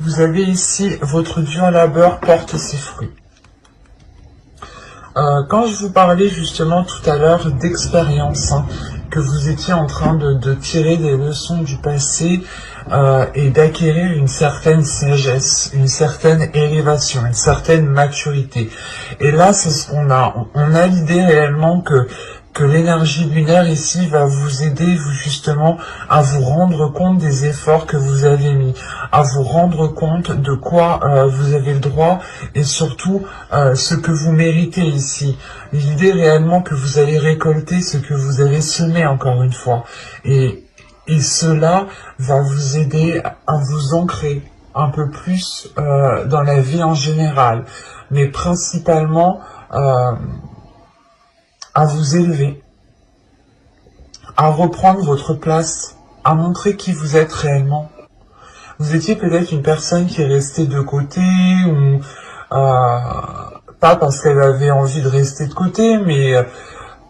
Vous avez ici votre dur labeur porte ses fruits. Quand je vous parlais justement tout à l'heure d'expérience, que vous étiez en train de tirer des leçons du passé et d'acquérir une certaine sagesse, une certaine élévation, une certaine maturité. Et là, c'est ce qu'on a. On a l'idée réellement que l'énergie lunaire ici va vous aider vous justement à vous rendre compte des efforts que vous avez mis, à vous rendre compte de quoi vous avez le droit et surtout ce que vous méritez ici. L'idée réellement que vous allez récolter ce que vous avez semé encore une fois. Et cela va vous aider à vous ancrer un peu plus dans la vie en général, mais principalement à vous élever, à reprendre votre place, à montrer qui vous êtes réellement. Vous étiez peut-être une personne qui est restée de côté, ou pas parce qu'elle avait envie de rester de côté, mais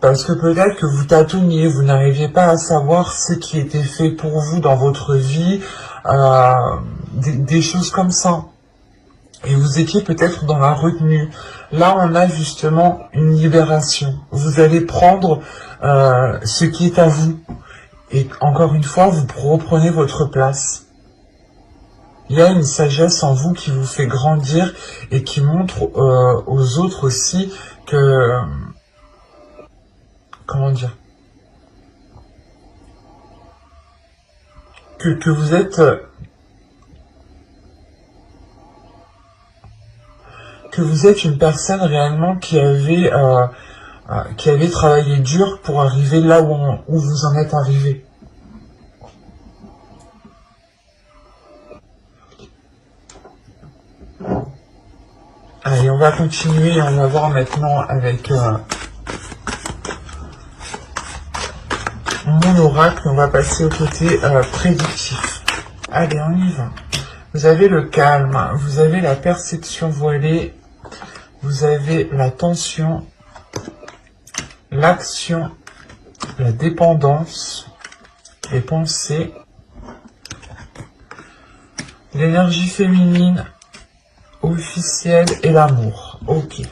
parce que peut-être que vous tâtonniez, vous n'arriviez pas à savoir ce qui était fait pour vous dans votre vie, des choses comme ça. Et vous étiez peut-être dans la retenue. Là, on a justement une libération. Vous allez prendre ce qui est à vous. Et encore une fois, vous reprenez votre place. Il y a une sagesse en vous qui vous fait grandir et qui montre aux autres aussi que... Comment dire ? Que vous êtes... que vous êtes une personne réellement qui avait travaillé dur pour arriver là où vous en êtes arrivé. Allez, on va continuer, on va voir maintenant avec mon oracle, on va passer au côté prédictif. Allez, on y va. Vous avez le calme, vous avez la perception voilée, vous avez la tension, l'action, la dépendance, les pensées, l'énergie féminine, officielle et l'amour. Ok.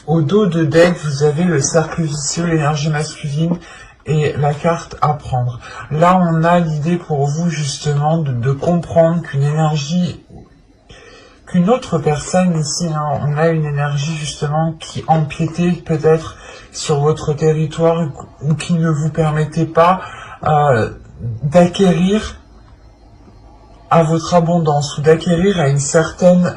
Au dos de deck, vous avez le cercle vicieux, l'énergie masculine, et la carte à prendre. Là, on a l'idée pour vous justement de comprendre qu'une autre personne ici, on a une énergie justement qui empiétait peut-être sur votre territoire ou qui ne vous permettait pas d'acquérir à votre abondance ou d'acquérir à une certaine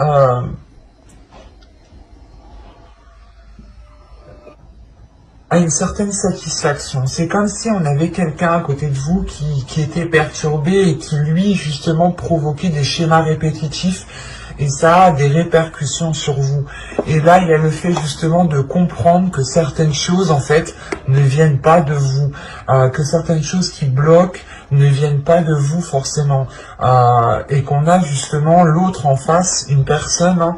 satisfaction. C'est comme si on avait quelqu'un à côté de vous qui était perturbé et qui lui justement provoquait des schémas répétitifs et ça a des répercussions sur vous. Et là il y a le fait justement de comprendre que certaines choses en fait ne viennent pas de vous, que certaines choses qui bloquent ne viennent pas de vous forcément, et qu'on a justement l'autre en face, une personne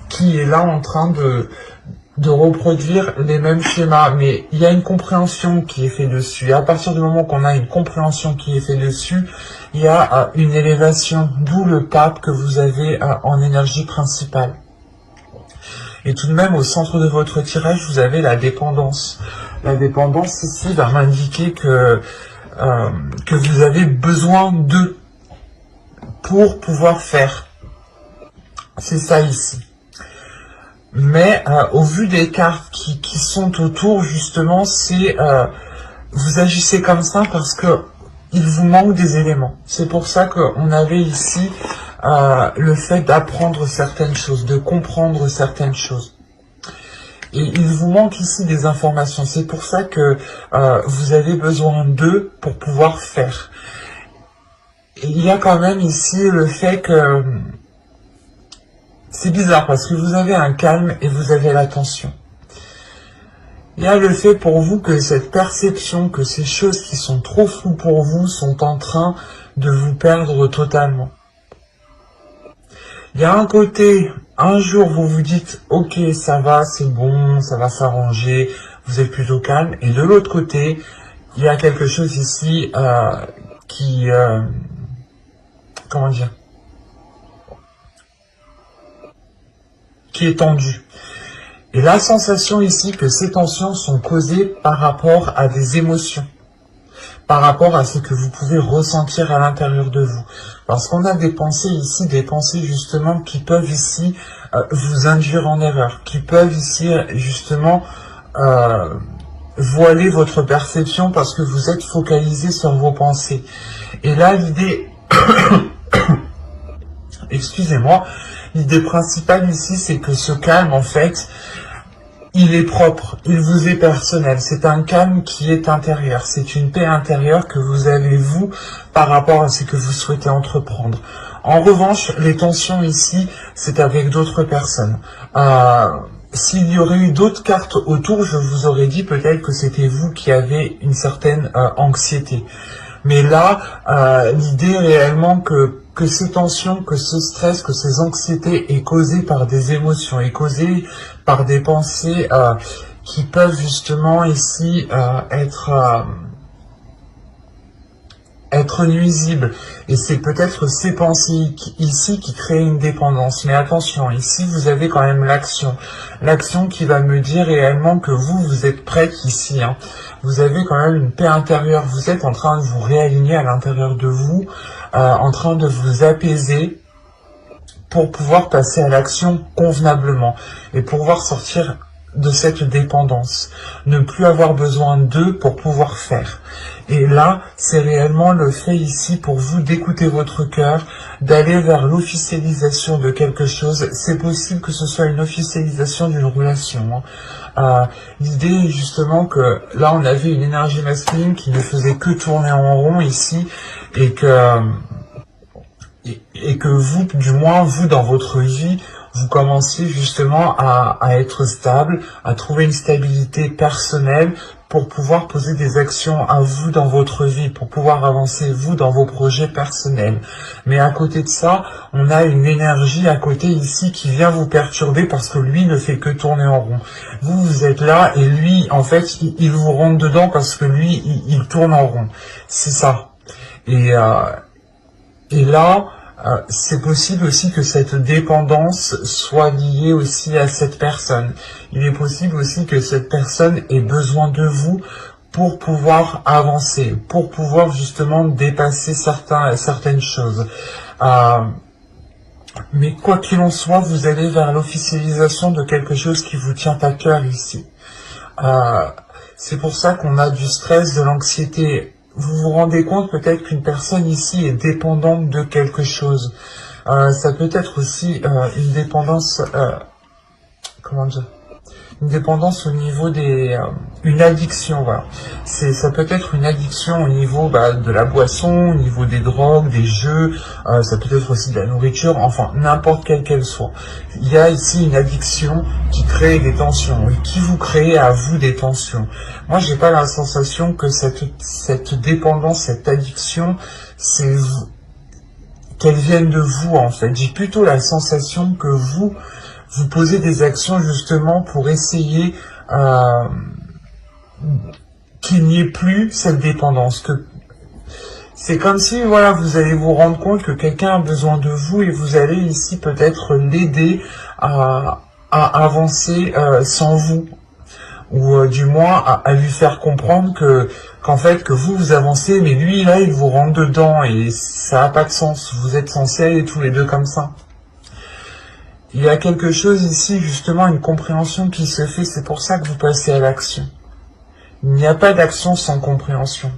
qui est là en train de reproduire les mêmes schémas, mais il y a une compréhension qui est faite dessus. Et à partir du moment qu'on a une compréhension qui est faite dessus, il y a une élévation, d'où le pape que vous avez en énergie principale. Et tout de même, au centre de votre tirage, vous avez la dépendance. La dépendance ici va m'indiquer que vous avez besoin d'eux pour pouvoir faire. C'est ça ici. Mais au vu des cartes qui sont autour, justement, c'est vous agissez comme ça parce que il vous manque des éléments. C'est pour ça qu'on avait ici le fait d'apprendre certaines choses, de comprendre certaines choses. Et il vous manque ici des informations. C'est pour ça que vous avez besoin d'eux pour pouvoir faire. Et il y a quand même ici le fait que... C'est bizarre parce que vous avez un calme et vous avez l'attention. Il y a le fait pour vous que cette perception, que ces choses qui sont trop floues pour vous sont en train de vous perdre totalement. Il y a un côté, un jour vous vous dites, ok ça va, c'est bon, ça va s'arranger, vous êtes plutôt calme. Et de l'autre côté, il y a quelque chose ici qui... comment dire, qui est tendu. Et la sensation ici que ces tensions sont causées par rapport à des émotions, par rapport à ce que vous pouvez ressentir à l'intérieur de vous. Parce qu'on a des pensées ici, des pensées justement qui peuvent ici vous induire en erreur, qui peuvent ici justement voiler votre perception parce que vous êtes focalisé sur vos pensées. Et là, l'idée... excusez-moi, l'idée principale ici, c'est que ce calme, en fait, il est propre, il vous est personnel. C'est un calme qui est intérieur. C'est une paix intérieure que vous avez, vous, par rapport à ce que vous souhaitez entreprendre. En revanche, les tensions ici, c'est avec d'autres personnes. S'il y aurait eu d'autres cartes autour, je vous aurais dit peut-être que c'était vous qui avez une certaine anxiété. Mais là, l'idée réellement que ces tensions, que ce stress, que ces anxiétés est causé par des émotions, est causé par des pensées qui peuvent justement ici être nuisibles. Et c'est peut-être ces pensées ici qui créent une dépendance. Mais attention, ici vous avez quand même l'action. L'action qui va me dire réellement que vous êtes prête ici. Hein. Vous avez quand même une paix intérieure. Vous êtes en train de vous réaligner à l'intérieur de vous, en train de vous apaiser pour pouvoir passer à l'action convenablement et pouvoir sortir de cette dépendance. Ne plus avoir besoin d'eux pour pouvoir faire. Et là, c'est réellement le fait ici pour vous d'écouter votre cœur, d'aller vers l'officialisation de quelque chose. C'est possible que ce soit une officialisation d'une relation. Hein. L'idée est justement que là, on avait une énergie masculine qui ne faisait que tourner en rond ici et que vous, du moins, vous, dans votre vie, vous commenciez justement à être stable, à trouver une stabilité personnelle pour pouvoir poser des actions à vous dans votre vie, pour pouvoir avancer vous dans vos projets personnels. Mais à côté de ça, on a une énergie à côté ici qui vient vous perturber parce que lui ne fait que tourner en rond. Vous, vous êtes là et lui, en fait, il vous rentre dedans parce que lui, il tourne en rond. C'est ça. Et là, c'est possible aussi que cette dépendance soit liée aussi à cette personne. Il est possible aussi que cette personne ait besoin de vous pour pouvoir avancer, pour pouvoir justement dépasser certaines choses. Mais quoi qu'il en soit, vous allez vers l'officialisation de quelque chose qui vous tient à cœur ici. C'est pour ça qu'on a du stress, de l'anxiété. Vous vous rendez compte peut-être qu'une personne ici est dépendante de quelque chose. Ça peut être aussi une dépendance, comment dire, une dépendance au niveau des, une addiction, voilà. Ça peut être une addiction au niveau de la boisson, au niveau des drogues, des jeux, ça peut être aussi de la nourriture, enfin n'importe quelle qu'elle soit. Il y a ici une addiction qui crée des tensions et qui vous crée à vous des tensions. Moi, j'ai pas la sensation que cette dépendance, cette addiction, c'est qu'elle vienne de vous en fait. J'ai plutôt la sensation que vous posez des actions justement pour essayer qu'il n'y ait plus cette dépendance. Que c'est comme si voilà, vous allez vous rendre compte que quelqu'un a besoin de vous et vous allez ici peut-être l'aider à avancer sans vous. Ou du moins à lui faire comprendre qu'en fait que vous avancez, mais lui là il vous rentre dedans et ça n'a pas de sens. Vous êtes censés aller tous les deux comme ça. Il y a quelque chose ici, justement, une compréhension qui se fait, c'est pour ça que vous passez à l'action. Il n'y a pas d'action sans compréhension.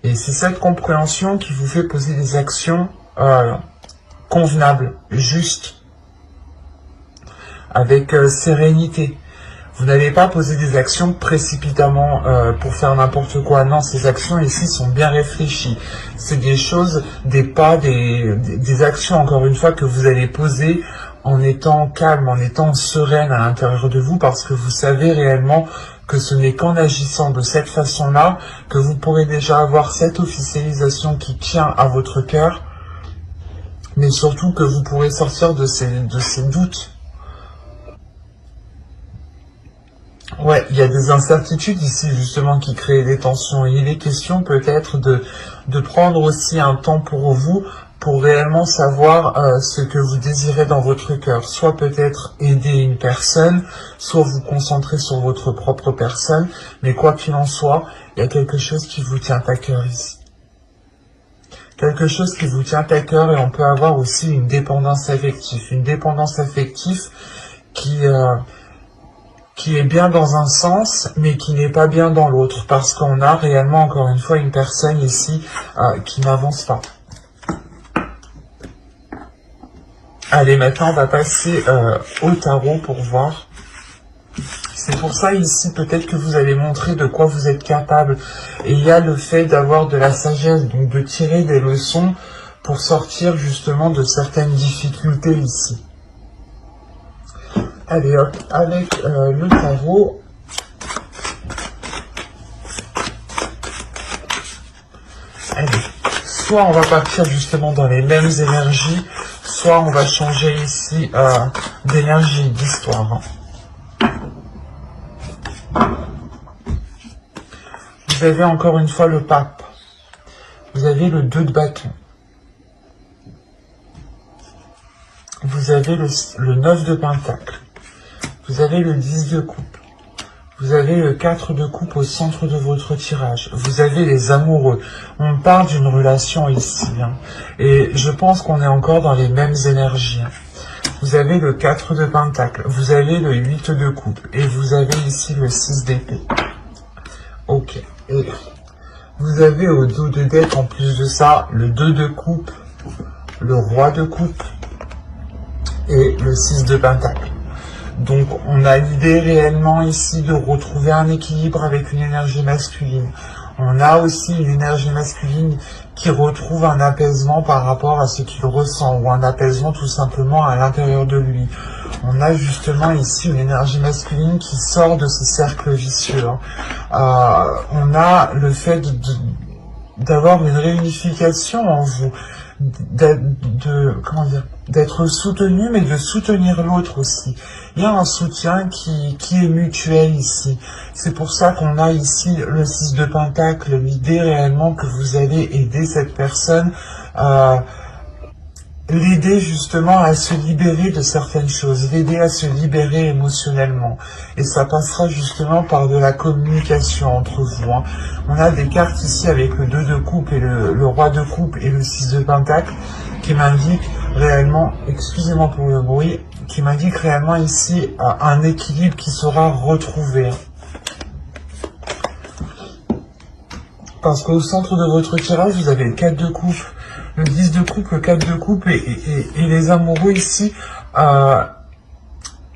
Et c'est cette compréhension qui vous fait poser des actions convenables, justes, avec sérénité. Vous n'allez pas poser des actions précipitamment pour faire n'importe quoi. Non, ces actions ici sont bien réfléchies. C'est des choses, des pas, des actions, encore une fois, que vous allez poser en étant calme, en étant sereine à l'intérieur de vous, parce que vous savez réellement que ce n'est qu'en agissant de cette façon-là que vous pourrez déjà avoir cette officialisation qui tient à votre cœur, mais surtout que vous pourrez sortir de ces doutes. Ouais, il y a des incertitudes ici justement qui créent des tensions. Et il est question peut-être de prendre aussi un temps pour vous, pour réellement savoir ce que vous désirez dans votre cœur. Soit peut-être aider une personne, soit vous concentrer sur votre propre personne. Mais quoi qu'il en soit, il y a quelque chose qui vous tient à cœur ici. Quelque chose qui vous tient à cœur, et on peut avoir aussi une dépendance affective. Une dépendance affective qui... qui est bien dans un sens, mais qui n'est pas bien dans l'autre, parce qu'on a réellement, encore une fois, une personne ici qui n'avance pas. Allez, maintenant, on va passer au tarot pour voir. C'est pour ça, ici, peut-être que vous allez montrer de quoi vous êtes capable. Et il y a le fait d'avoir de la sagesse, donc de tirer des leçons pour sortir, justement, de certaines difficultés ici. Allez hop, avec le tarot, allez, soit on va partir justement dans les mêmes énergies, soit on va changer ici d'énergie, d'histoire. Vous avez encore une fois le pape, vous avez le 2 de bâton, vous avez le 9 de pentacle, vous avez le 10 de coupe, vous avez le 4 de coupe au centre de votre tirage, vous avez les amoureux. On parle d'une relation ici, hein, et je pense qu'on est encore dans les mêmes énergies. Hein. Vous avez le 4 de pentacle, vous avez le 8 de coupe, et vous avez ici le 6 d'épée. Ok, et vous avez au dos de dette, en plus de ça, le 2 de coupe, le roi de coupe, et le 6 de pentacle. Donc on a l'idée réellement ici de retrouver un équilibre avec une énergie masculine. On a aussi une énergie masculine qui retrouve un apaisement par rapport à ce qu'il ressent, ou un apaisement tout simplement à l'intérieur de lui. On a justement ici une énergie masculine qui sort de ce cercle vicieux. On a le fait d'avoir une réunification en vous, d'être soutenu, mais de soutenir l'autre aussi. Il y a un soutien qui est mutuel ici. C'est pour ça qu'on a ici le 6 de pentacle, l'idée réellement que vous allez aider cette personne, l'aider justement à se libérer de certaines choses, l'aider à se libérer émotionnellement. Et ça passera justement par de la communication entre vous. Hein. On a des cartes ici avec le 2 de coupe et le roi de coupe et le 6 de pentacle qui m'indiquent réellement, excusez-moi pour le bruit, qui m'indique réellement ici un équilibre qui sera retrouvé. Parce qu'au centre de votre tirage, vous avez le 4 de coupe, le 10 de coupe, le 4 de coupe et les amoureux ici.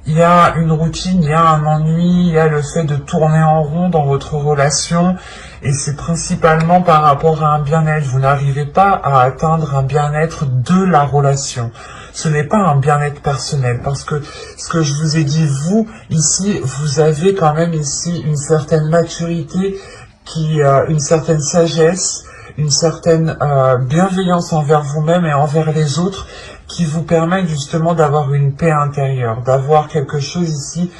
Il y a une routine, il y a un ennui, il y a le fait de tourner en rond dans votre relation, et c'est principalement par rapport à un bien-être. Vous n'arrivez pas à atteindre un bien-être de la relation. Ce n'est pas un bien-être personnel, parce que ce que je vous ai dit, vous, ici, vous avez quand même ici une certaine maturité, une certaine sagesse, une certaine bienveillance envers vous-même et envers les autres, qui vous permet justement d'avoir une paix intérieure, d'avoir quelque chose ici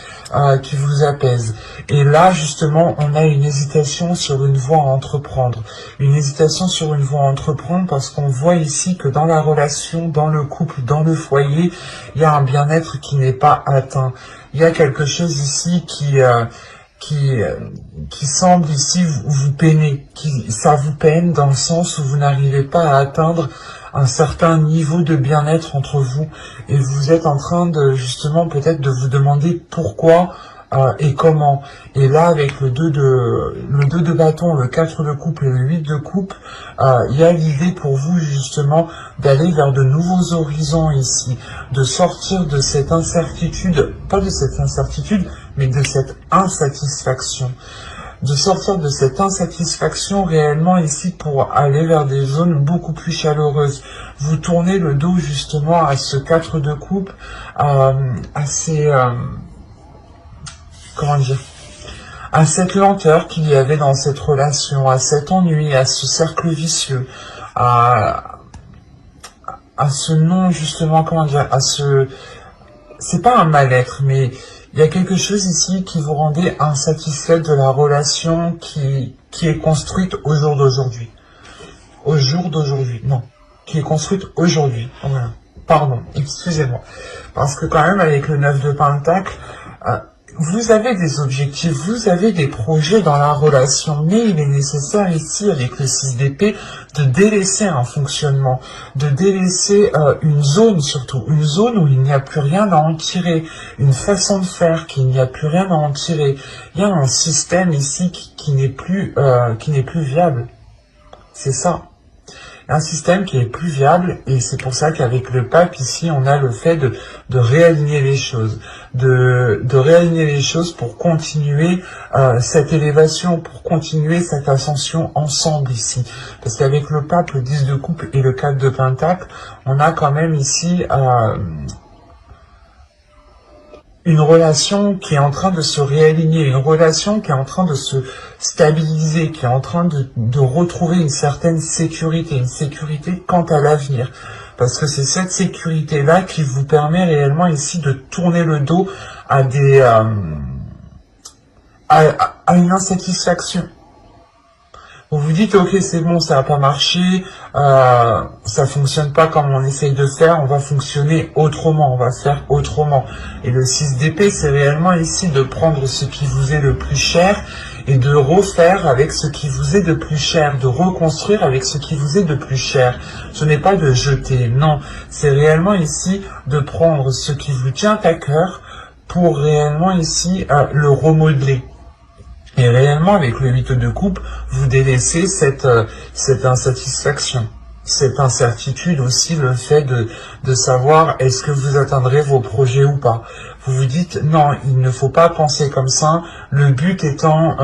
qui vous apaise. Et là, justement, on a une hésitation sur une voie à entreprendre. Une hésitation sur une voie à entreprendre parce qu'on voit ici que dans la relation, dans le couple, dans le foyer, il y a un bien-être qui n'est pas atteint. Il y a quelque chose ici qui semble ici vous peiner, ça vous peine dans le sens où vous n'arrivez pas à atteindre un certain niveau de bien-être entre vous, et vous êtes en train de justement peut-être de vous demander pourquoi et comment. Et là, avec le 2 de bâton, le 4 de coupe et le 8 de coupe, il y a l'idée pour vous justement d'aller vers de nouveaux horizons ici, de sortir de cette incertitude, pas de cette incertitude, mais de cette insatisfaction. De sortir de cette insatisfaction réellement ici pour aller vers des zones beaucoup plus chaleureuses. Vous tournez le dos justement à ce 4 de coupe, à ces... comment dire, à cette lenteur qu'il y avait dans cette relation, à cet ennui, à ce cercle vicieux, à ce non justement, comment dire, à ce... C'est pas un mal-être, mais Il y a quelque chose ici qui vous rendait insatisfait de la relation qui est construite au jour d'aujourd'hui. Au jour d'aujourd'hui, non. Qui est construite aujourd'hui. Voilà. Pardon, excusez-moi. Parce que quand même, avec le 9 de Pentacle, vous avez des objectifs, vous avez des projets dans la relation, mais il est nécessaire ici, avec le 6 d'épée, de délaisser un fonctionnement, de délaisser une zone surtout, une zone où il n'y a plus rien à en tirer, une façon de faire qu'il n'y a plus rien à en tirer. Il y a un système ici qui n'est plus viable. C'est ça. Un système qui est plus viable, et c'est pour ça qu'avec le pape ici on a le fait de réaligner les choses, de réaligner les choses pour continuer cette élévation, pour continuer cette ascension ensemble ici, parce qu'avec le pape, le 10 de coupe et le 4 de pentacle, on a quand même ici une relation qui est en train de se réaligner, une relation qui est en train de se stabiliser, qui est en train de retrouver une certaine sécurité, une sécurité quant à l'avenir. Parce que c'est cette sécurité-là qui vous permet réellement ici de tourner le dos à à une insatisfaction. Vous vous dites, ok, c'est bon, ça n'a pas marché, ça fonctionne pas comme on essaye de faire, on va fonctionner autrement, on va faire autrement. Et le 6 d'épée, c'est réellement ici de prendre ce qui vous est le plus cher et de refaire avec ce qui vous est de plus cher, de reconstruire avec ce qui vous est de plus cher. Ce n'est pas de jeter, non, c'est réellement ici de prendre ce qui vous tient à cœur pour réellement ici le remodeler. Et réellement, avec le 8 de coupe, vous délaissez cette insatisfaction, cette incertitude aussi, le fait de savoir est-ce que vous atteindrez vos projets ou pas. Vous vous dites, non, il ne faut pas penser comme ça, le but étant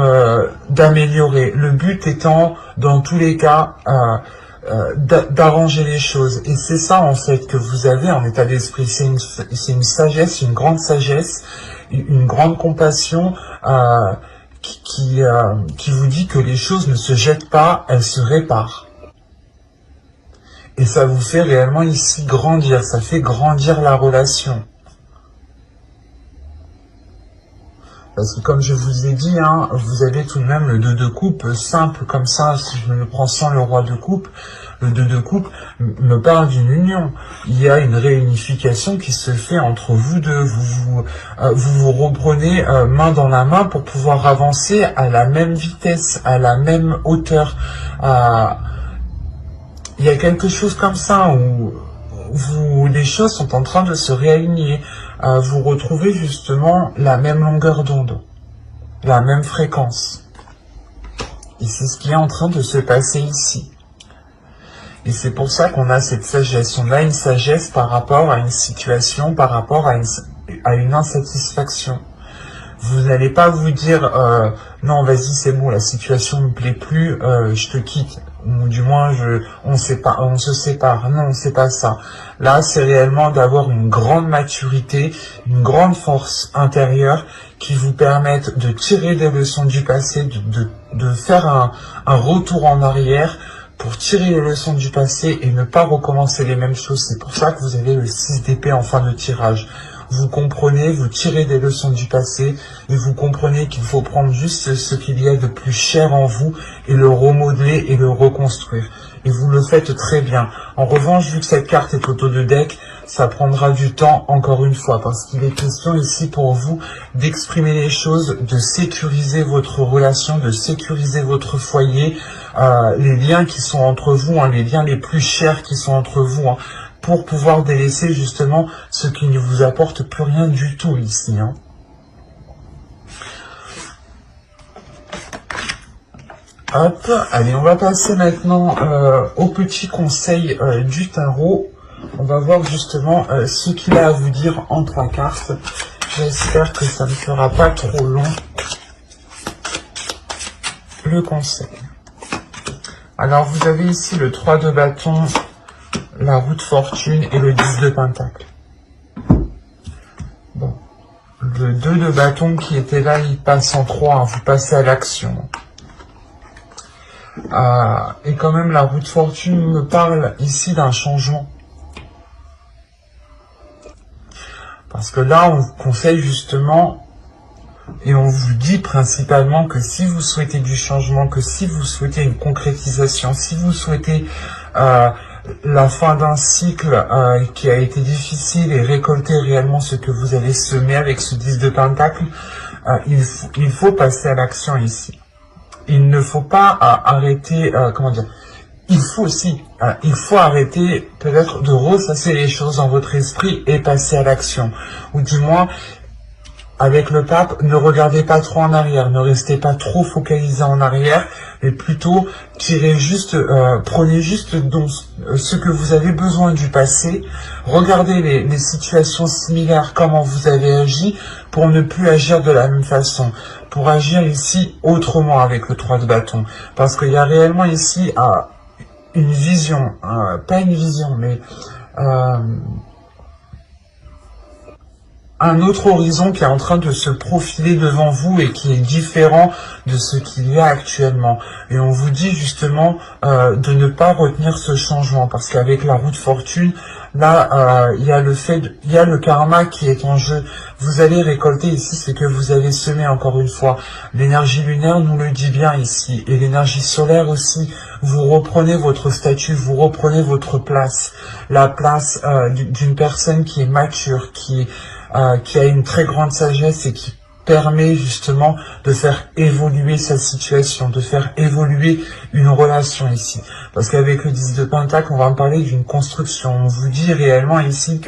d'améliorer, le but étant, dans tous les cas, d'arranger les choses. Et c'est ça, en fait, que vous avez en état d'esprit. C'est une sagesse, une grande sagesse, une grande compassion, qui vous dit que les choses ne se jettent pas, elles se réparent. Et ça vous fait réellement ici grandir, ça fait grandir la relation. Parce que comme je vous ai dit, hein, vous avez tout de même le 2 de coupe, simple comme ça, si je me le prends sans le roi de coupe, le 2 de coupe me parle d'une union. Il y a une réunification qui se fait entre vous deux. Vous reprenez main dans la main pour pouvoir avancer à la même vitesse, à la même hauteur. Il y a quelque chose comme ça où les choses sont en train de se réaligner. Vous retrouvez justement la même longueur d'onde, la même fréquence. Et c'est ce qui est en train de se passer ici. Et c'est pour ça qu'on a cette sagesse. On a une sagesse par rapport à une situation, par rapport à une insatisfaction. Vous n'allez pas vous dire non, vas-y, c'est bon, la situation ne me plaît plus, je te quitte. Ou du moins, on se sépare. Non, c'est pas ça. Là, c'est réellement d'avoir une grande maturité, une grande force intérieure qui vous permettent de tirer des leçons du passé, de faire un retour en arrière, pour tirer les leçons du passé et ne pas recommencer les mêmes choses. C'est pour ça que vous avez le 6 d'épée en fin de tirage. Vous comprenez, vous tirez des leçons du passé et vous comprenez qu'il faut prendre juste ce qu'il y a de plus cher en vous et le remodeler et le reconstruire. Et vous le faites très bien. En revanche, vu que cette carte est auto de deck, ça prendra du temps encore une fois parce qu'il est question ici pour vous d'exprimer les choses, de sécuriser votre relation, de sécuriser votre foyer, les liens qui sont entre vous, hein, les liens les plus chers qui sont entre vous, hein, pour pouvoir délaisser justement ce qui ne vous apporte plus rien du tout ici. Hein. Hop, allez, on va passer maintenant au petit conseil du tarot. On va voir justement ce qu'il a à vous dire en 3 cartes. J'espère que ça ne fera pas trop long. Le conseil. Alors, vous avez ici le 3 de bâton, la roue de fortune et le 10 de pentacle. Bon. Le 2 de bâton qui était là, il passe en 3, hein, vous passez à l'action. Et quand même, la roue de fortune me parle ici d'un changement. Parce que là, on vous conseille justement, et on vous dit principalement que si vous souhaitez du changement, que si vous souhaitez une concrétisation, si vous souhaitez la fin d'un cycle qui a été difficile et récolter réellement ce que vous avez semé avec ce 10 de Pentacle, il faut passer à l'action ici. Il ne faut pas arrêter, comment dire, il faut arrêter peut-être de ressasser les choses dans votre esprit et passer à l'action. Ou du moins, avec le pape, ne regardez pas trop en arrière, ne restez pas trop focalisé en arrière, mais plutôt prenez juste donc ce que vous avez besoin du passé, regardez les situations similaires, comment vous avez agi, pour ne plus agir de la même façon, pour agir ici autrement avec le 3 de bâton, parce qu'il y a réellement ici une vision, pas une vision, mais un autre horizon qui est en train de se profiler devant vous et qui est différent de ce qu'il y a actuellement. Et on vous dit justement de ne pas retenir ce changement, parce qu'avec la roue de fortune, là, il y a le karma qui est en jeu. Vous allez récolter ici ce que vous avez semé, encore une fois. L'énergie lunaire nous le dit bien ici, et l'énergie solaire aussi. Vous reprenez votre statut, vous reprenez votre place, la place d'une personne qui est mature, qui a une très grande sagesse et qui permet justement de faire évoluer sa situation, de faire évoluer une relation ici. Parce qu'avec le 10 de Pentacle, on va parler d'une construction. On vous dit réellement ici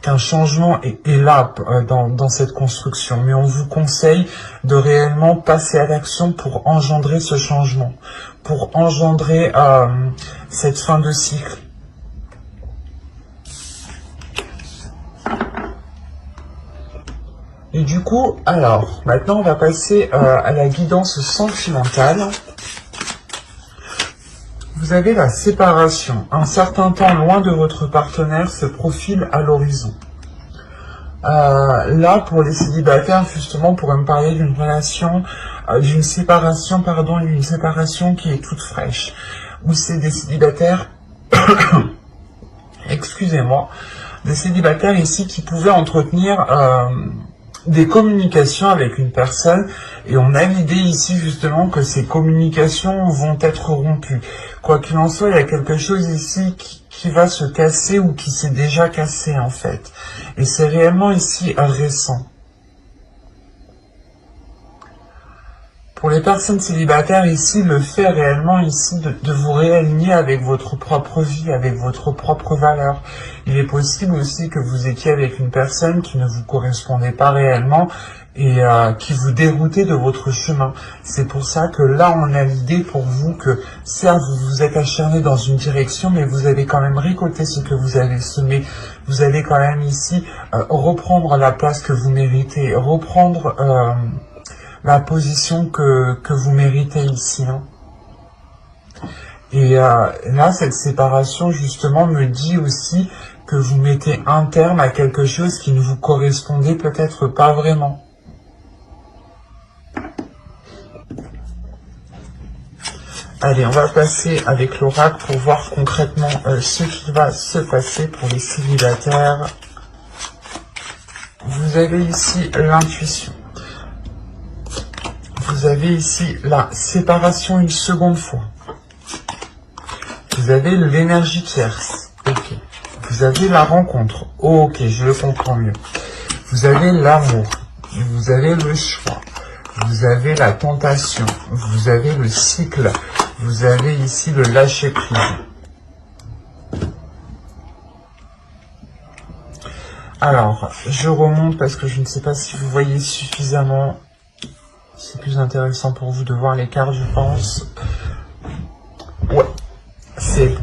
qu'un changement est là dans cette construction. Mais on vous conseille de réellement passer à l'action pour engendrer ce changement, pour engendrer cette fin de cycle. Et du coup, alors, maintenant on va passer à la guidance sentimentale. Vous avez la séparation. Un certain temps loin de votre partenaire se profile à l'horizon. Là, pour les célibataires, justement, on pourrait me parler d'une relation, d'une séparation qui est toute fraîche. Où c'est des célibataires, excusez-moi, des célibataires ici qui pouvaient entretenir des communications avec une personne, et on a l'idée ici justement que ces communications vont être rompues. Quoi qu'il en soit, il y a quelque chose ici qui va se casser ou qui s'est déjà cassé en fait. Et c'est réellement ici récent. Pour les personnes célibataires ici, le fait réellement ici de vous réaligner avec votre propre vie, avec votre propre valeur. Il est possible aussi que vous étiez avec une personne qui ne vous correspondait pas réellement et qui vous déroutait de votre chemin. C'est pour ça que là, on a l'idée pour vous que, certes, vous vous êtes acharné dans une direction, mais vous allez quand même récolter ce que vous avez semé. Vous allez quand même ici reprendre la place que vous méritez, reprendre la position que vous méritez ici. Hein. Et là, cette séparation, justement, me dit aussi que vous mettez un terme à quelque chose qui ne vous correspondait peut-être pas vraiment. Allez, on va passer avec l'oracle pour voir concrètement ce qui va se passer pour les célibataires. Vous avez ici l'intuition. Vous avez ici la séparation une seconde fois. Vous avez l'énergie tierce. Ok. Vous avez la rencontre. Ok, je le comprends mieux. Vous avez l'amour. Vous avez le choix. Vous avez la tentation. Vous avez le cycle. Vous avez ici le lâcher prise. Alors, je remonte parce que je ne sais pas si vous voyez suffisamment. C'est plus intéressant pour vous de voir les cartes, je pense. Ouais, c'est bon.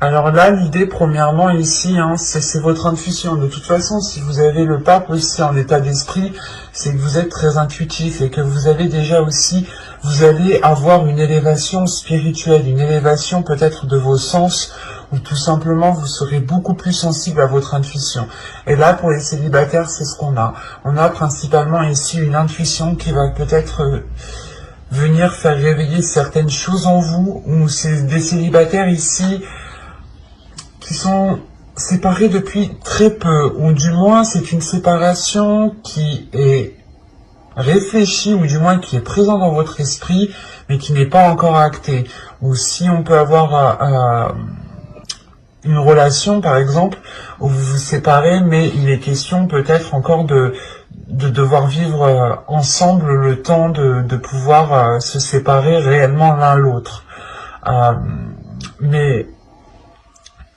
Alors là, l'idée, premièrement, ici, hein, c'est votre intuition. De toute façon, si vous avez le pape aussi en état d'esprit, c'est que vous êtes très intuitif et que vous avez déjà aussi, vous allez avoir une élévation spirituelle, une élévation peut-être de vos sens, ou tout simplement, vous serez beaucoup plus sensible à votre intuition. Et là, pour les célibataires, c'est ce qu'on a. On a principalement ici une intuition qui va peut-être venir faire réveiller certaines choses en vous, ou c'est des célibataires ici qui sont séparés depuis très peu, ou du moins c'est une séparation qui est réfléchie, ou du moins qui est présente dans votre esprit, mais qui n'est pas encore actée. Ou si on peut avoir une relation, par exemple, où vous vous séparez, mais il est question peut-être encore de devoir vivre ensemble le temps de pouvoir se séparer réellement l'un l'autre. Mais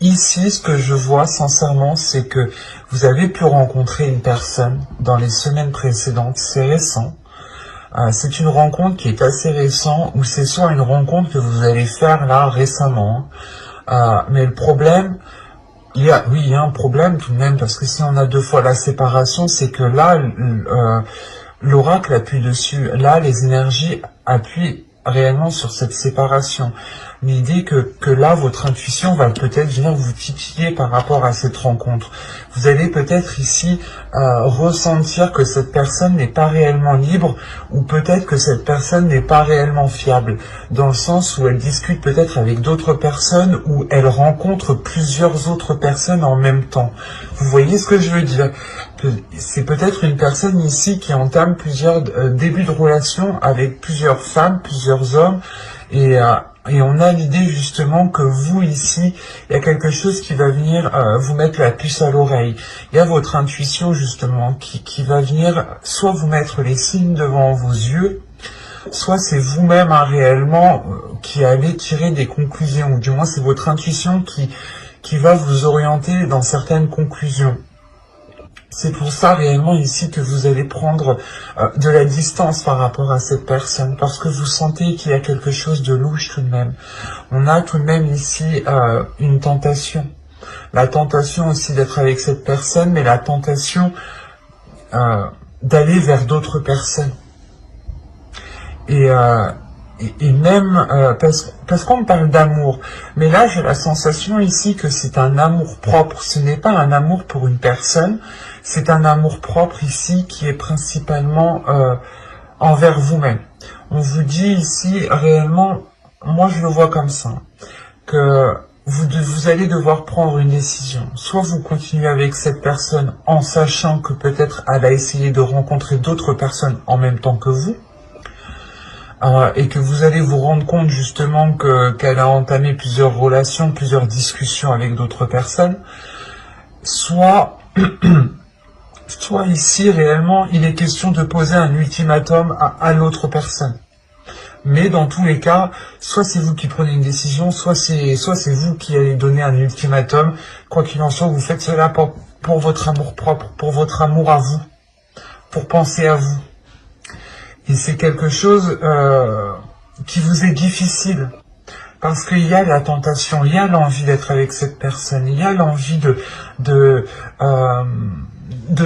ici, ce que je vois sincèrement, c'est que vous avez pu rencontrer une personne dans les semaines précédentes, c'est récent. C'est une rencontre qui est assez récente, ou c'est soit une rencontre que vous allez faire là récemment. Mais le problème, il y a un problème tout de même, parce que si on a 2 fois la séparation, c'est que là, l'oracle appuie dessus. Là, les énergies appuient réellement sur cette séparation. L'idée que là, votre intuition va peut-être venir vous titiller par rapport à cette rencontre. Vous allez peut-être ici ressentir que cette personne n'est pas réellement libre, ou peut-être que cette personne n'est pas réellement fiable, dans le sens où elle discute peut-être avec d'autres personnes, ou elle rencontre plusieurs autres personnes en même temps. Vous voyez ce que je veux dire? C'est peut-être une personne ici qui entame plusieurs débuts de relation avec plusieurs femmes, plusieurs hommes, et on a l'idée justement que vous ici, il y a quelque chose qui va venir vous mettre la puce à l'oreille. Il y a votre intuition justement qui va venir soit vous mettre les signes devant vos yeux, soit c'est vous-même réellement qui allez tirer des conclusions, ou du moins c'est votre intuition qui va vous orienter dans certaines conclusions. C'est pour ça réellement ici que vous allez prendre de la distance par rapport à cette personne, parce que vous sentez qu'il y a quelque chose de louche tout de même. On a tout de même ici une tentation. La tentation aussi d'être avec cette personne, mais la tentation d'aller vers d'autres personnes. Et même, parce qu'on me parle d'amour, mais là j'ai la sensation ici que c'est un amour propre, ce n'est pas un amour pour une personne, c'est un amour propre ici qui est principalement envers vous-même. On vous dit ici réellement, moi je le vois comme ça, que vous allez devoir prendre une décision. Soit vous continuez avec cette personne en sachant que peut-être elle a essayé de rencontrer d'autres personnes en même temps que vous, et que vous allez vous rendre compte justement qu'elle a entamé plusieurs relations, plusieurs discussions avec d'autres personnes, soit ici réellement il est question de poser un ultimatum à l'autre personne. Mais dans tous les cas, soit c'est vous qui prenez une décision, soit c'est vous qui allez donner un ultimatum. Quoi qu'il en soit, vous faites cela pour votre amour propre, pour votre amour à vous, pour penser à vous. Et c'est quelque chose qui vous est difficile, parce qu'il y a la tentation, il y a l'envie d'être avec cette personne, il y a l'envie de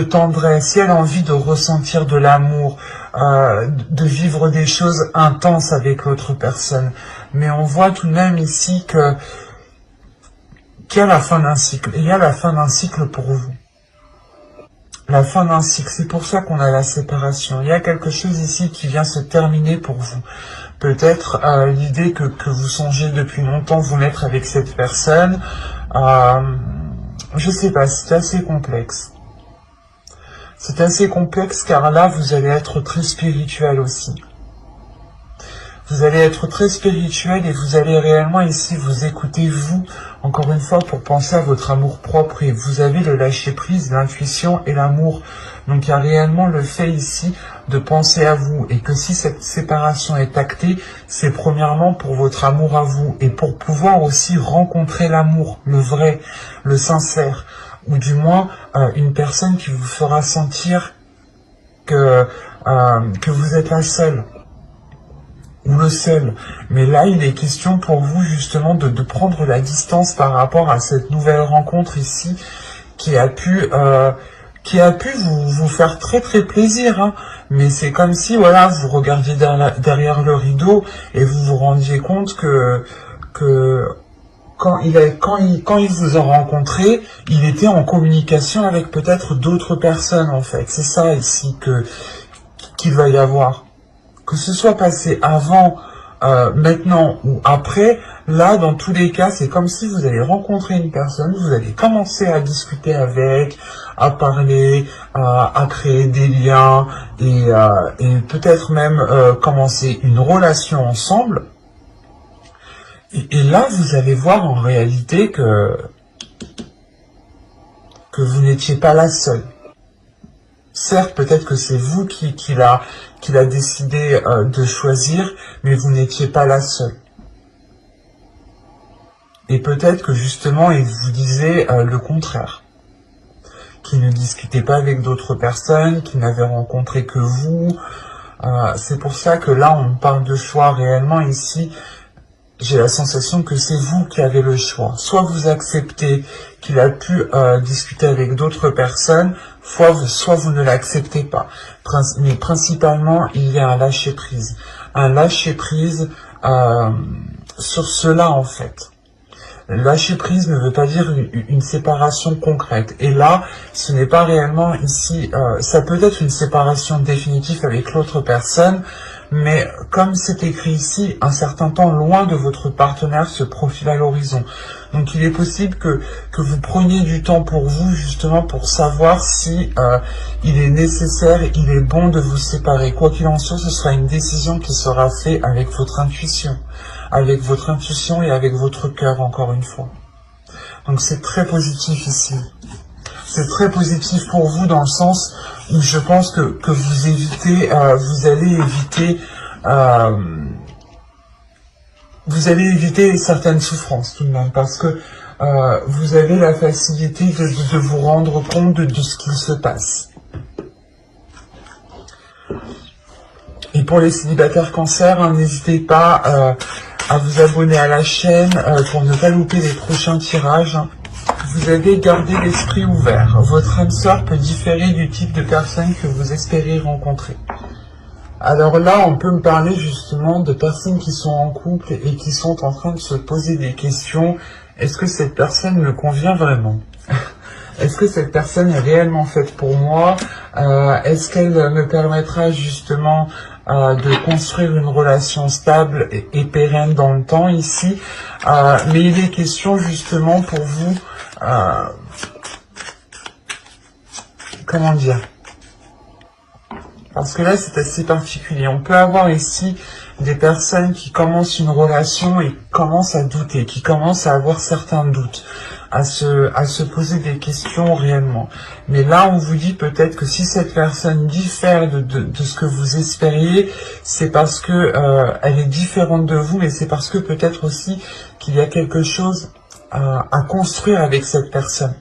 tendresse, il y a l'envie de ressentir de l'amour, de vivre des choses intenses avec l'autre personne. Mais on voit tout de même ici qu'il y a la fin d'un cycle, il y a la fin d'un cycle pour vous. La fin d'un cycle, c'est pour ça qu'on a la séparation. Il y a quelque chose ici qui vient se terminer pour vous. Peut-être l'idée que vous songez depuis longtemps vous mettre avec cette personne. Je sais pas, c'est assez complexe. C'est assez complexe car là, vous allez être très spirituel aussi. Vous allez être très spirituel et vous allez réellement ici vous écouter vous, encore une fois, pour penser à votre amour propre, et vous avez le lâcher prise, l'intuition et l'amour. Donc il y a réellement le fait ici de penser à vous, et que si cette séparation est actée, c'est premièrement pour votre amour à vous, et pour pouvoir aussi rencontrer l'amour, le vrai, le sincère, ou du moins une personne qui vous fera sentir que vous êtes la seule, ou le seul. Mais là, il est question pour vous justement de prendre la distance par rapport à cette nouvelle rencontre ici, qui a pu vous faire très très plaisir, hein. Mais c'est comme si, voilà, vous regardiez derrière le rideau et vous vous rendiez compte que quand il vous a rencontré, il était en communication avec peut-être d'autres personnes, en fait. C'est ça ici qu'il va y avoir. Que ce soit passé avant maintenant ou après, là, dans tous les cas, c'est comme si vous allez rencontrer une personne, vous allez commencer à discuter avec, à parler, à créer des liens, et peut-être même commencer une relation ensemble. Et là, vous allez voir en réalité que vous n'étiez pas la seule. Certes, peut-être que c'est vous qui l'a décidé de choisir, mais vous n'étiez pas la seule. Et peut-être que justement, il vous disait le contraire. Qu'il ne discutait pas avec d'autres personnes, qu'il n'avait rencontré que vous. C'est pour ça que là, on parle de choix réellement ici. J'ai la sensation que c'est vous qui avez le choix. Soit vous acceptez qu'il a pu discuter avec d'autres personnes, soit vous ne l'acceptez pas. Mais principalement, il y a un lâcher-prise. Un lâcher-prise sur cela, en fait. Lâcher prise ne veut pas dire une séparation concrète. Et là, ce n'est pas réellement ici... ça peut être une séparation définitive avec l'autre personne, mais comme c'est écrit ici, un certain temps loin de votre partenaire se profile à l'horizon. Donc il est possible que vous preniez du temps pour vous, justement, pour savoir si il est nécessaire, il est bon de vous séparer. Quoi qu'il en soit, ce sera une décision qui sera faite avec votre intuition. Avec votre intuition et avec votre cœur, encore une fois. Donc c'est très positif ici. C'est très positif pour vous dans le sens où je pense que vous allez éviter certaines souffrances tout de même, parce que vous avez la facilité de vous rendre compte de ce qu'il se passe. Et pour les célibataires cancer, n'hésitez pas à vous abonner à la chaîne pour ne pas louper les prochains tirages. Vous avez gardé l'esprit ouvert. Votre âme sœur peut différer du type de personne que vous espérez rencontrer. Alors là, on peut me parler justement de personnes qui sont en couple et qui sont en train de se poser des questions. Est-ce que cette personne me convient vraiment? Est-ce que cette personne est réellement faite pour moi? Est-ce qu'elle me permettra justement de construire une relation stable et pérenne dans le temps ici? Mais il est question justement pour vous, comment dire? Parce que là, c'est assez particulier. On peut avoir ici des personnes qui commencent une relation et commencent à douter, qui commencent à avoir certains doutes, à se poser des questions réellement. Mais là, on vous dit peut-être que si cette personne diffère de ce que vous espériez, c'est parce que elle est différente de vous, mais c'est parce que peut-être aussi qu'il y a quelque chose à construire avec cette personne.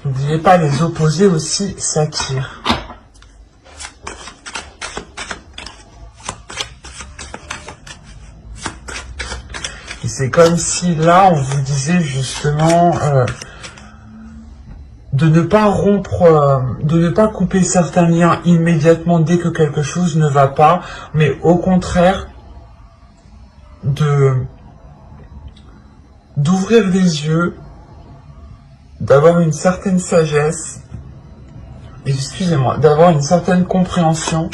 N'oubliez pas, les opposés aussi s'attirent. Et c'est comme si là, on vous disait justement de ne pas rompre, de ne pas couper certains liens immédiatement dès que quelque chose ne va pas, mais au contraire, d'ouvrir les yeux, d'avoir une certaine sagesse, excusez-moi, d'avoir une certaine compréhension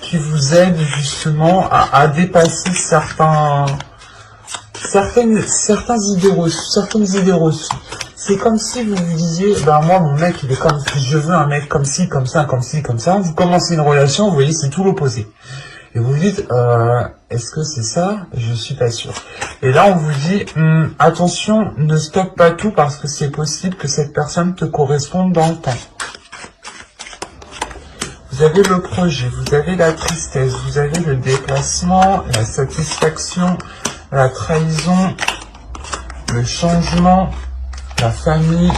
qui vous aide justement à dépasser certaines idées reçues. C'est comme si vous vous disiez, ben moi mon mec il est comme, je veux un mec comme ci, comme ça, comme ci, comme ça. Vous commencez une relation, vous voyez c'est tout l'opposé. Et vous vous dites, est-ce que c'est ça? Je suis pas sûr. Et là on vous dit, attention, ne stoppe pas tout parce que c'est possible que cette personne te corresponde dans le temps. Vous avez le projet, vous avez la tristesse, vous avez le déplacement, la satisfaction, la trahison, le changement, la famille,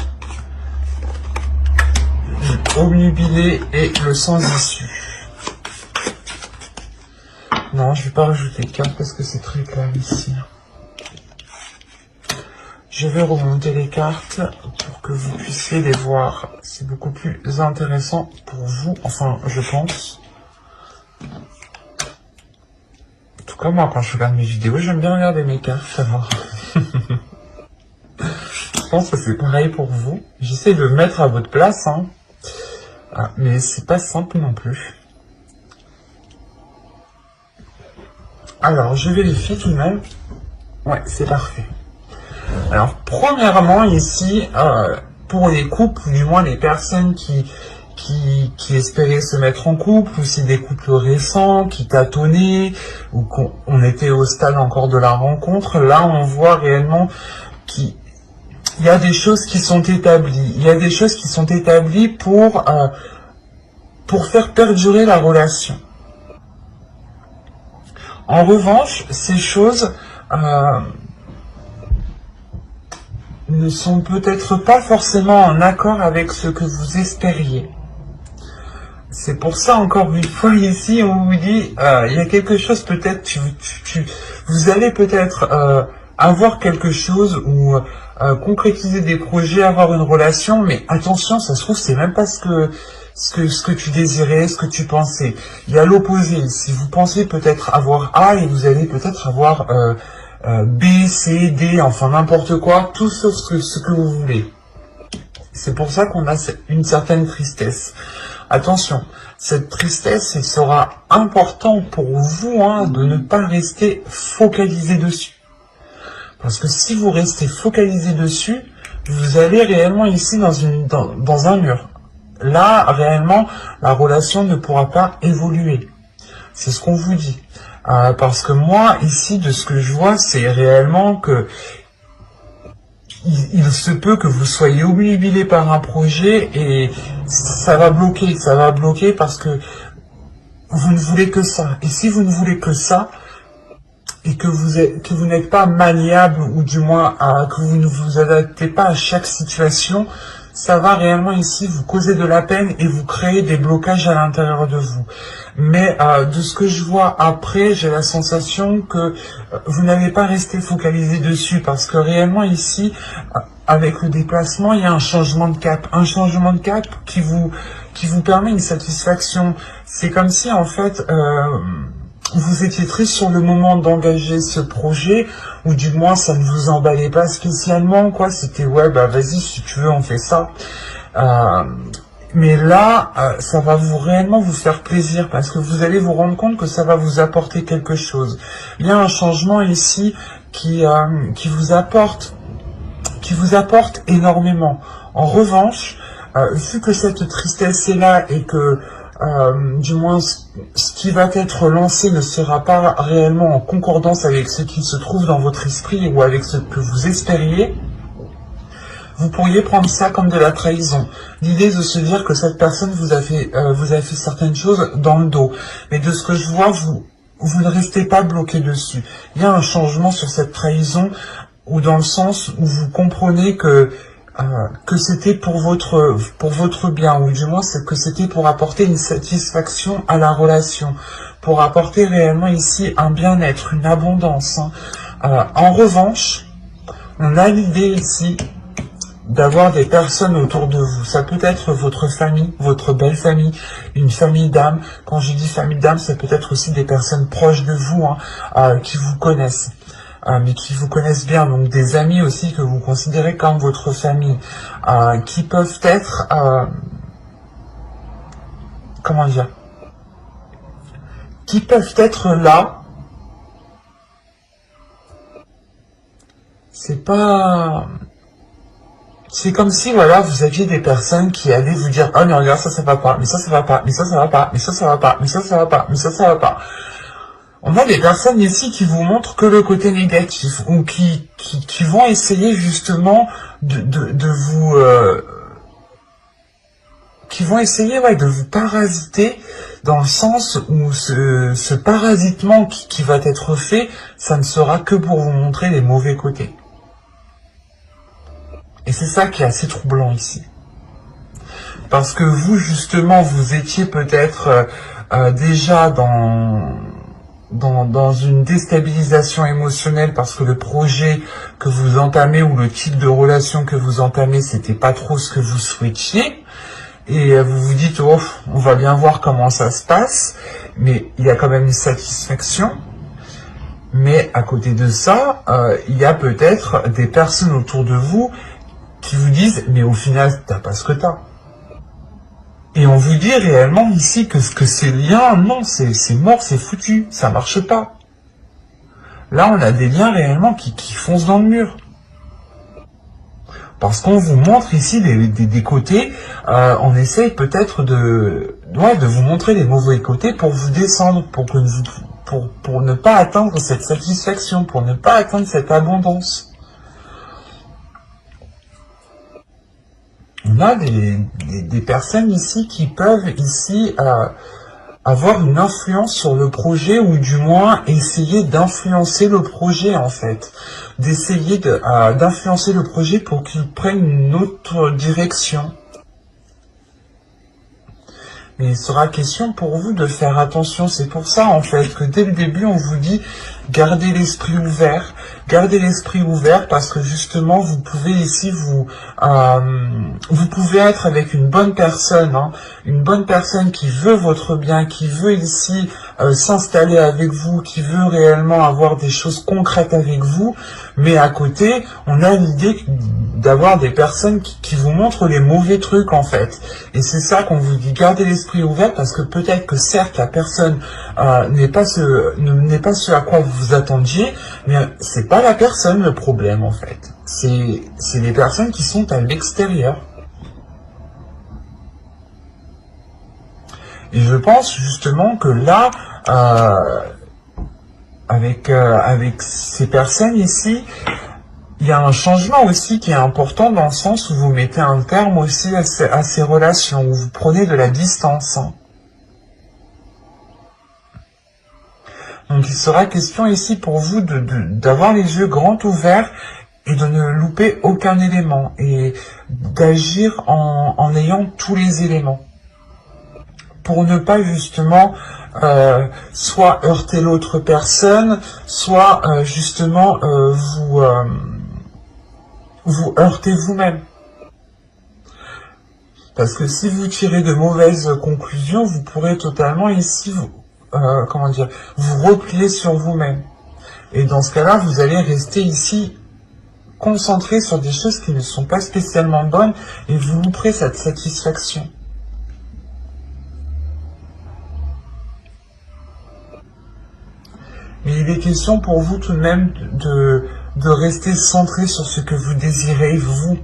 obnubilé et le sans issue. Non, je ne vais pas rajouter de cartes parce que c'est très clair ici. Je vais remonter les cartes pour que vous puissiez les voir. C'est beaucoup plus intéressant pour vous, enfin je pense. En tout cas, moi, quand je regarde mes vidéos, j'aime bien regarder mes cartes, savoir. Je pense que c'est pareil pour vous. J'essaie de me mettre à votre place, hein. Mais c'est pas simple non plus. Alors, je vérifie tout de même. Ouais, c'est parfait. Alors, premièrement, ici, pour les couples, ou du moins les personnes qui espéraient se mettre en couple, ou si des couples récents, qui tâtonnaient, ou qu'on était au stade encore de la rencontre, là, on voit réellement qu'il y a des choses qui sont établies. Il y a des choses qui sont établies pour faire perdurer la relation. En revanche, ces choses ne sont peut-être pas forcément en accord avec ce que vous espériez. C'est pour ça, encore une fois, ici, on vous dit, il y a quelque chose, peut-être, vous allez peut-être avoir quelque chose ou concrétiser des projets, avoir une relation, mais attention, ça se trouve, c'est même pas ce que tu désirais, ce que tu pensais. Il y a l'opposé. Si vous pensez peut-être avoir A et vous allez peut-être avoir B, C, D, enfin n'importe quoi, tout sauf ce que vous voulez. C'est pour ça qu'on a une certaine tristesse. Attention, cette tristesse, il sera important pour vous de ne pas rester focalisé dessus. Parce que si vous restez focalisé dessus, vous allez réellement ici dans un mur. Là, réellement, la relation ne pourra pas évoluer. C'est ce qu'on vous dit. Parce que moi, ici, de ce que je vois, c'est réellement que il se peut que vous soyez obnubilé par un projet et ça va bloquer parce que vous ne voulez que ça. Et si vous ne voulez que ça, et que vous n'êtes pas maniable, ou du moins que vous ne vous adaptez pas à chaque situation, ça va réellement ici vous causer de la peine et vous créer des blocages à l'intérieur de vous. Mais de ce que je vois après, j'ai la sensation que vous n'allez pas rester focalisé dessus, parce que réellement ici, avec le déplacement, il y a un changement de cap. Un changement de cap qui vous permet une satisfaction. C'est comme si en fait vous étiez triste sur le moment d'engager ce projet, ou du moins ça ne vous emballait pas spécialement, quoi. C'était ouais, bah vas-y, si tu veux, on fait ça. Mais là, ça va réellement vous faire plaisir, parce que vous allez vous rendre compte que ça va vous apporter quelque chose. Il y a un changement ici qui vous apporte énormément. En revanche, vu que cette tristesse est là et que du moins ce qui va être lancé ne sera pas réellement en concordance avec ce qui se trouve dans votre esprit ou avec ce que vous espériez, vous pourriez prendre ça comme de la trahison. L'idée de se dire que cette personne vous a fait certaines choses dans le dos. Mais de ce que je vois, vous ne restez pas bloqué dessus. Il y a un changement sur cette trahison, ou dans le sens où vous comprenez que c'était pour votre bien, ou du moins que c'était pour apporter une satisfaction à la relation, pour apporter réellement ici un bien-être, une abondance. En revanche, on a l'idée ici d'avoir des personnes autour de vous. Ça peut être votre famille, votre belle famille, une famille d'âme. Quand je dis famille d'âme, ça peut être aussi des personnes proches de vous, qui vous connaissent. Mais qui vous connaissent bien, donc des amis aussi que vous considérez comme votre famille, qui peuvent être, comment dire, qui peuvent être là. C'est comme si, voilà, vous aviez des personnes qui allaient vous dire, oh mais regarde, ça va pas, mais ça va pas, mais ça va pas, mais ça va pas, mais ça va pas, mais ça va pas. On a des personnes ici qui vous montrent que le côté négatif, ou qui vont essayer justement de vous... qui vont essayer de vous parasiter, dans le sens où ce parasitement qui va être fait, ça ne sera que pour vous montrer les mauvais côtés. Et c'est ça qui est assez troublant ici. Parce que vous, justement, vous étiez peut-être déjà dans une déstabilisation émotionnelle, parce que le projet que vous entamez ou le type de relation que vous entamez, c'était pas trop ce que vous souhaitiez. Et vous vous dites, oh, on va bien voir comment ça se passe, mais il y a quand même une satisfaction. Mais à côté de ça, il y a peut-être des personnes autour de vous qui vous disent, mais au final, t'as pas ce que t'as. Et on vous dit réellement ici que ces liens, non, c'est mort, c'est foutu, ça marche pas. Là, on a des liens réellement qui foncent dans le mur. Parce qu'on vous montre ici des côtés, on essaye peut-être de vous montrer les mauvais côtés pour vous descendre, pour ne pas atteindre cette satisfaction, pour ne pas atteindre cette abondance. On a des personnes ici qui peuvent ici avoir une influence sur le projet, ou du moins essayer d'influencer le projet en fait. D'essayer d'influencer le projet pour qu'il prenne une autre direction. Mais il sera question pour vous de faire attention. C'est pour ça en fait que dès le début on vous dit gardez l'esprit ouvert. Gardez l'esprit ouvert parce que justement vous pouvez ici vous pouvez être avec une bonne personne, hein, une bonne personne qui veut votre bien, qui veut ici s'installer avec vous, qui veut réellement avoir des choses concrètes avec vous, mais à côté on a l'idée d'avoir des personnes qui vous montrent les mauvais trucs en fait. Et c'est ça qu'on vous dit, gardez l'esprit ouvert parce que peut-être que certes la personne n'est pas ce à quoi vous vous attendiez, mais c'est pas la personne le problème en fait. C'est les personnes qui sont à l'extérieur. Et je pense justement que là, avec ces personnes ici, il y a un changement aussi qui est important dans le sens où vous mettez un terme aussi à ces relations, où vous prenez de la distance. Hein. Donc il sera question ici pour vous d'avoir les yeux grands ouverts et de ne louper aucun élément et d'agir en ayant tous les éléments. Pour ne pas justement soit heurter l'autre personne, soit justement vous heurter vous-même. Parce que si vous tirez de mauvaises conclusions, vous pourrez totalement ici vous replier sur vous-même. Et dans ce cas-là, vous allez rester ici concentré sur des choses qui ne sont pas spécialement bonnes et vous louperez cette satisfaction. Mais il est question pour vous tout de même de rester centré sur ce que vous désirez, vous,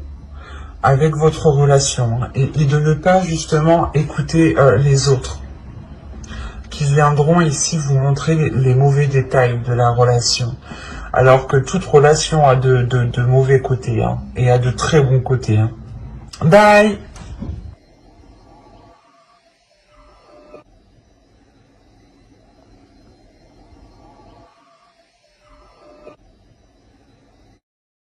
avec votre relation, et de ne pas justement écouter les autres, qui viendront ici vous montrer les mauvais détails de la relation, alors que toute relation a de mauvais côtés, hein, et a de très bons côtés. Hein. Bye!